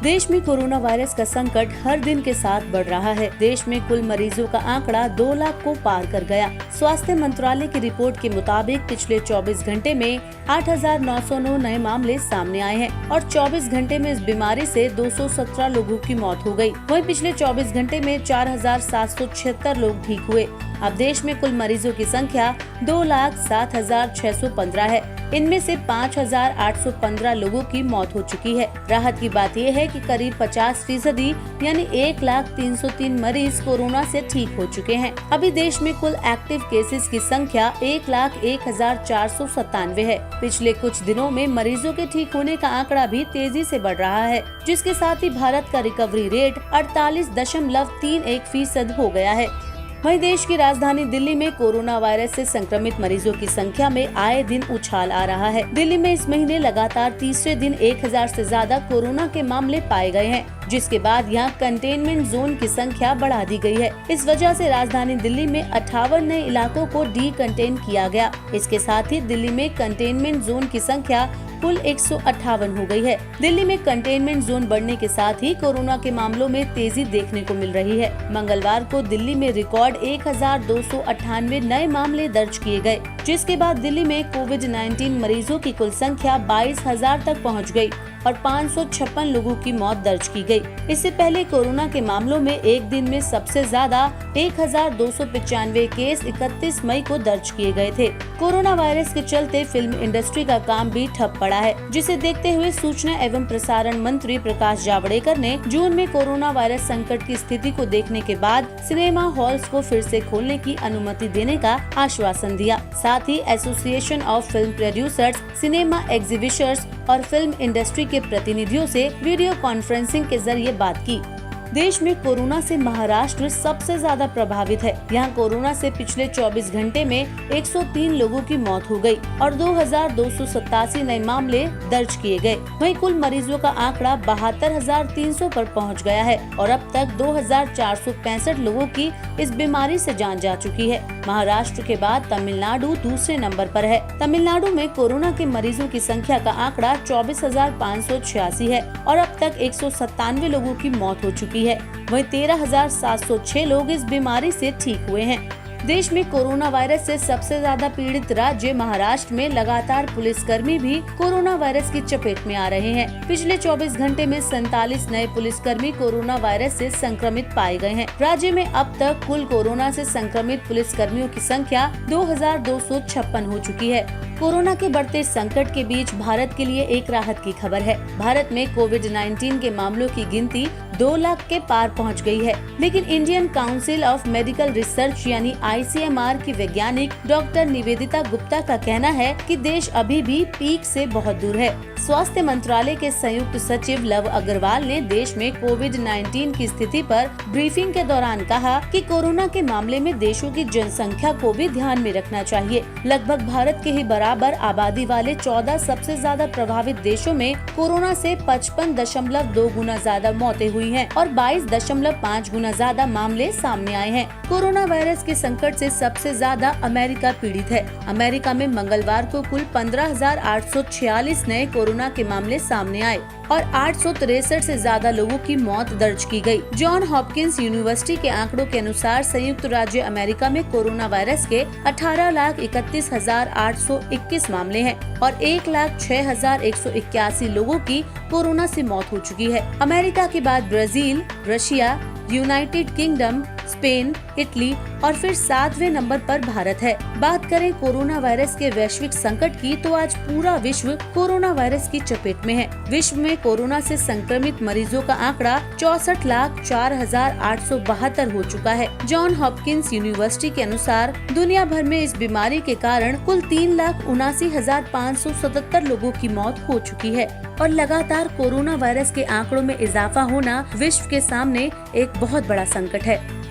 देश में corona virus का संकट हर दिन के साथ बढ़ रहा है। देश में कुल मरीजों का आंकड़ा 2 लाख को पार कर गया। स्वास्थ्य मंत्रालय की रिपोर्ट के मुताबिक पिछले 24 घंटे में 8,909 नए मामले सामने आए हैं और 24 घंटे में इस बीमारी से 217 लोगों की मौत हो गई। वहीं पिछले 24 घंटे में 4,776 लोग ठीक हुए। अब देश में कुल मरीजों की संख्या 2,07,615 है। इनमें से 5,815 लोगों की मौत हो चुकी है। राहत की बात यह है कि करीब 50% यानी 1,03,003 मरीज कोरोना से ठीक हो चुके हैं। अभी देश में कुल एक्टिव केसेस की संख्या 1,01,497 है। पिछले कुछ दिनों में मरीजों के ठीक होने का आंकड़ा भी तेजी से बढ़ रहा है, जिसके साथ ही भारत का रिकवरी रेट 48.31% हो गया है। वहीं देश की राजधानी दिल्ली में कोरोना वायरस से संक्रमित मरीजों की संख्या में आए दिन उछाल आ रहा है। दिल्ली में इस महीने लगातार तीसरे दिन 1,000 से ज्यादा कोरोना के मामले पाए गए हैं, जिसके बाद यहां कंटेनमेंट जोन की संख्या बढ़ा दी गई है। इस वजह से राजधानी दिल्ली में 58 नए इलाकों को डी कंटेन किया गया। इसके साथ ही दिल्ली में कंटेनमेंट जोन की संख्या कुल 158 हो गई है। दिल्ली में कंटेनमेंट जोन बढ़ने के साथ ही कोरोना के मामलों में तेजी देखने को मिल रही है। मंगलवार को दिल्ली में रिकॉर्ड 1,298 नए मामले दर्ज किए गए, जिसके बाद दिल्ली में कोविड-19 मरीजों की कुल संख्या 22,000 तक पहुंच गई और 556 लोगों की मौत दर्ज की गई। इससे पहले कोरोना के मामलों में एक दिन में सबसे ज्यादा 1,295 केस 31 मई को दर्ज किए गए थे। कोरोना वायरस के चलते फिल्म इंडस्ट्री का काम भी ठप पड़ा है, जिसे देखते हुए सूचना एवं प्रसारण मंत्री प्रकाश जावड़ेकर ने जून में कोरोना वायरस संकट की स्थिति को देखने के बाद सिनेमा हॉल्स को फिर से खोलने की अनुमति देने का आश्वासन दिया। साथ ही association of film producers, cinema exhibitors और फिल्म इंडस्ट्री के प्रतिनिधियों से वीडियो कॉन्फ्रेंसिंग के जरिए बात की। देश में कोरोना से महाराष्ट्र सबसे ज्यादा प्रभावित है। यहाँ कोरोना से पिछले 24 घंटे में 103 लोगों की मौत हो गई और 2,287 नए मामले दर्ज किए गए। वहीं कुल मरीजों का आंकड़ा 72,300 पर पहुँच गया है और अब तक 2,465 लोगों की इस बीमारी से जान जा चुकी है। महाराष्ट्र के बाद तमिलनाडु दूसरे नंबर पर है। तमिलनाडु में कोरोना के मरीजों की संख्या का आंकड़ा 24,586 है और अब तक 197 लोगों की मौत हो चुकी है। वहीं 13,706 लोग इस बीमारी से ठीक हुए हैं। देश में कोरोना वायरस से सबसे ज्यादा पीड़ित राज्य महाराष्ट्र में लगातार पुलिसकर्मी भी कोरोना वायरस की चपेट में आ रहे हैं। पिछले 24 घंटे में 47 नए पुलिसकर्मी कोरोना वायरस से संक्रमित पाए गए हैं। राज्य में अब तक कुल कोरोना से संक्रमित पुलिसकर्मियों की संख्या 2,256 हो चुकी है। कोरोना के बढ़ते संकट के बीच भारत के लिए एक राहत की खबर है। भारत में कोविड-19 के मामलों की गिनती 2 लाख के पार पहुंच गई है, लेकिन Indian council of medical research यानी ICMR की वैज्ञानिक डॉक्टर निवेदिता गुप्ता का कहना है कि देश अभी भी पीक से बहुत दूर है। स्वास्थ्य मंत्रालय के संयुक्त सचिव लव अग्रवाल ने देश में कोविड-19 की स्थिति पर ब्रीफिंग के दौरान कहा कि कोरोना के मामले में देशों की जनसंख्या को भी ध्यान में रखना चाहिए। लगभग भारत के ही बराबर आबादी वाले 14 सबसे ज्यादा प्रभावित देशों में कोरोना से 55.2 गुना ज्यादा मौतें हुई हैं और 22.5 गुना ज्यादा मामले सामने आए हैं। कोरोना वायरस के संकट से सबसे ज्यादा अमेरिका पीड़ित है। अमेरिका में मंगलवार को कुल 15,846 नए कोरोना के मामले सामने आए और 863 से ज्यादा लोगों की मौत दर्ज की गई। जॉन हॉपकिंस यूनिवर्सिटी के आंकड़ों के अनुसार संयुक्त राज्य अमेरिका में कोरोना वायरस के 18,31,821 मामले हैं और 1,06,181 लोगों की कोरोना से मौत हो चुकी है। अमेरिका के बाद Brazil, Russia, United kingdom, Spain, Italy और फिर 7वें नंबर पर भारत है। बात करें कोरोना वायरस के वैश्विक संकट की, तो आज पूरा विश्व कोरोना वायरस की चपेट में है। विश्व में कोरोना से संक्रमित मरीजों का आंकड़ा 64,04,872 हो चुका है। जॉन हॉपकिंस यूनिवर्सिटी के अनुसार दुनिया भर में इस बीमारी के कारण कुल 3,79,577 लोगों की मौत हो चुकी है और लगातार कोरोना वायरस के आंकड़ों में इजाफा होना विश्व के सामने एक बहुत बड़ा संकट है।